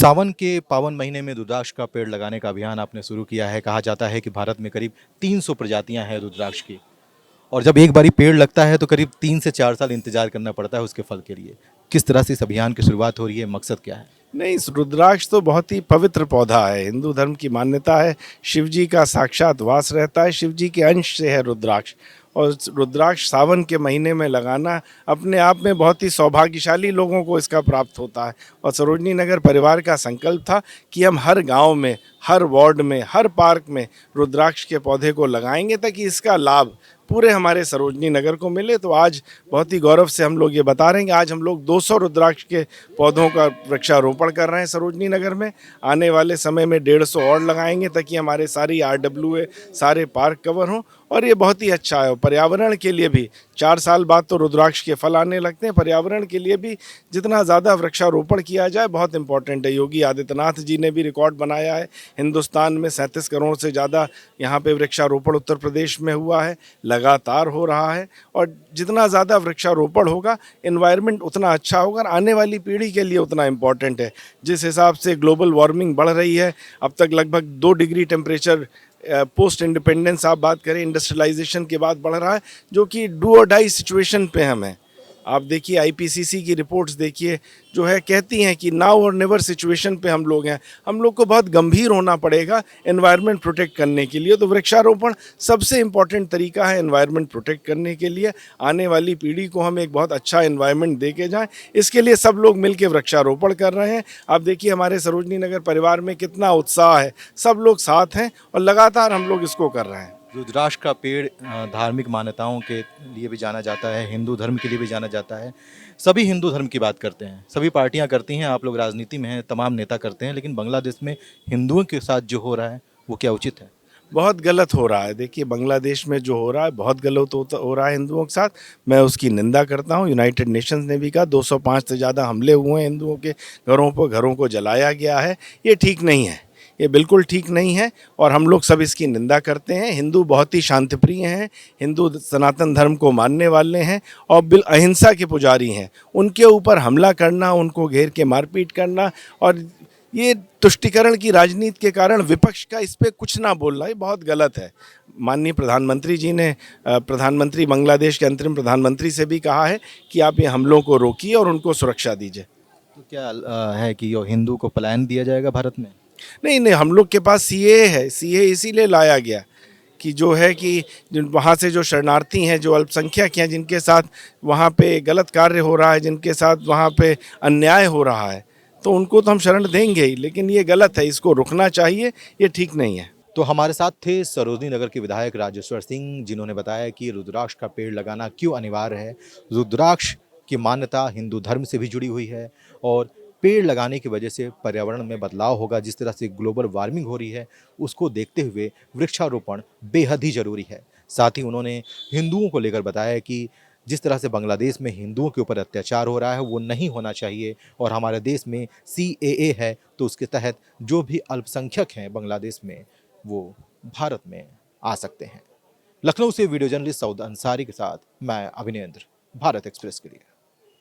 सावन के पावन महीने में रुद्राक्ष का पेड़ लगाने का अभियान आपने शुरू किया है। कहा जाता है कि भारत में करीब 300 प्रजातियां हैं रुद्राक्ष की, और जब एक बारी पेड़ लगता है तो करीब 3 से 4 साल इंतजार करना पड़ता है उसके फल के लिए। किस तरह से इस अभियान की शुरुआत हो रही है, मकसद क्या है? नहीं, इस रुद्राक्ष तो बहुत ही पवित्र पौधा है। हिंदू धर्म की मान्यता है, शिव जी का साक्षात वास रहता है, शिव जी के अंश से है रुद्राक्ष। और रुद्राक्ष सावन के महीने में लगाना अपने आप में बहुत ही सौभाग्यशाली लोगों को इसका प्राप्त होता है। और सरोजनी नगर परिवार का संकल्प था कि हम हर गांव में, हर वार्ड में, हर पार्क में रुद्राक्ष के पौधे को लगाएंगे ताकि इसका लाभ पूरे हमारे सरोजनी नगर को मिले। तो आज बहुत ही गौरव से हम लोग ये बता रहे हैं कि आज हम लोग 200 रुद्राक्ष के पौधों का वृक्षारोपण कर रहे हैं सरोजनी नगर में। आने वाले समय में 150 और लगाएंगे ताकि हमारे सारी RWA सारे पार्क कवर हों। और ये बहुत ही अच्छा है पर्यावरण के लिए भी। 4 साल बाद तो रुद्राक्ष के फल आने लगते हैं। पर्यावरण के लिए भी जितना ज़्यादा वृक्षारोपण किया जाए बहुत इंपॉर्टेंट है। योगी आदित्यनाथ जी ने भी रिकॉर्ड बनाया है, हिंदुस्तान में 37 करोड़ से ज़्यादा यहाँ पे वृक्षारोपण उत्तर प्रदेश में हुआ है, लगातार हो रहा है। और जितना ज़्यादा वृक्षारोपण होगा, एनवायरनमेंट उतना अच्छा होगा और आने वाली पीढ़ी के लिए उतना इम्पॉर्टेंट है। जिस हिसाब से ग्लोबल वार्मिंग बढ़ रही है, अब तक लगभग 2 डिग्री टेम्परेचर पोस्ट इंडिपेंडेंस आप बात करें, इंडस्ट्रियलाइजेशन के बाद बढ़ रहा है, जो कि डू और डाई सिचुएशन पे हम हैं। आप देखिए IPCC की रिपोर्ट्स देखिए, जो है कहती हैं कि नाउ और नेवर सिचुएशन पे हम लोग हैं। हम लोग को बहुत गंभीर होना पड़ेगा एनवायरनमेंट प्रोटेक्ट करने के लिए। तो वृक्षारोपण सबसे इम्पॉर्टेंट तरीका है एनवायरनमेंट प्रोटेक्ट करने के लिए। आने वाली पीढ़ी को हम एक बहुत अच्छा एनवायरनमेंट दे के जाएँ, इसके लिए सब लोग मिलकर वृक्षारोपण कर रहे हैं। आप देखिए हमारे सरोजनी नगर परिवार में कितना उत्साह है, सब लोग साथ हैं और लगातार हम लोग इसको कर रहे हैं। रुद्राक्ष का पेड़ धार्मिक मान्यताओं के लिए भी जाना जाता है, हिंदू धर्म के लिए भी जाना जाता है। सभी हिंदू धर्म की बात करते हैं, सभी पार्टियां करती हैं, आप लोग राजनीति में हैं, तमाम नेता करते हैं, लेकिन बांग्लादेश में हिंदुओं के साथ जो हो रहा है वो क्या उचित है? बहुत गलत हो रहा है। देखिए बांग्लादेश में जो हो रहा है बहुत गलत हो रहा है हिंदुओं के साथ। मैं उसकी निंदा करता हूँ। यूनाइटेड नेशंस ने भी कहा 205 से ज़्यादा हमले हुए हैं हिंदुओं के घरों पर, घरों को जलाया गया है। ये ठीक नहीं है, ये बिल्कुल ठीक नहीं है और हम लोग सब इसकी निंदा करते हैं। हिंदू बहुत ही शांतिप्रिय हैं, हिंदू सनातन धर्म को मानने वाले हैं और अहिंसा के पुजारी हैं। उनके ऊपर हमला करना, उनको घेर के मारपीट करना और ये तुष्टीकरण की राजनीति के कारण विपक्ष का इस पर कुछ ना बोलना, ये बहुत गलत है। माननीय प्रधानमंत्री जी ने प्रधानमंत्री बांग्लादेश के अंतरिम प्रधानमंत्री से भी कहा है कि आप ये हमलों को रोकिए और उनको सुरक्षा दीजिए। तो क्या है कि यो हिंदू को पलायन दिया जाएगा भारत में? नहीं नहीं, हम लोग के पास CAA है। CAA इसीलिए लाया गया कि जो है कि वहाँ से जो शरणार्थी हैं, जो अल्पसंख्यक हैं, जिनके साथ वहाँ पे गलत कार्य हो रहा है, जिनके साथ वहाँ पे अन्याय हो रहा है, तो उनको तो हम शरण देंगे ही। लेकिन ये गलत है, इसको रुकना चाहिए, ये ठीक नहीं है। तो हमारे साथ थे सरोजनी नगर के विधायक राजेश्वर सिंह, जिन्होंने बताया कि रुद्राक्ष का पेड़ लगाना क्यों अनिवार्य है। रुद्राक्ष की मान्यता हिंदू धर्म से भी जुड़ी हुई है और पेड़ लगाने की वजह से पर्यावरण में बदलाव होगा। जिस तरह से ग्लोबल वार्मिंग हो रही है, उसको देखते हुए वृक्षारोपण बेहद ही जरूरी है। साथ ही उन्होंने हिंदुओं को लेकर बताया कि जिस तरह से बांग्लादेश में हिंदुओं के ऊपर अत्याचार हो रहा है वो नहीं होना चाहिए, और हमारे देश में CAA है तो उसके तहत जो भी अल्पसंख्यक हैं बांग्लादेश में वो भारत में आ सकते हैं। लखनऊ से वीडियो जर्नलिस्ट सऊद अंसारी के साथ मैं अभिनेंद्र, भारत एक्सप्रेस के लिए।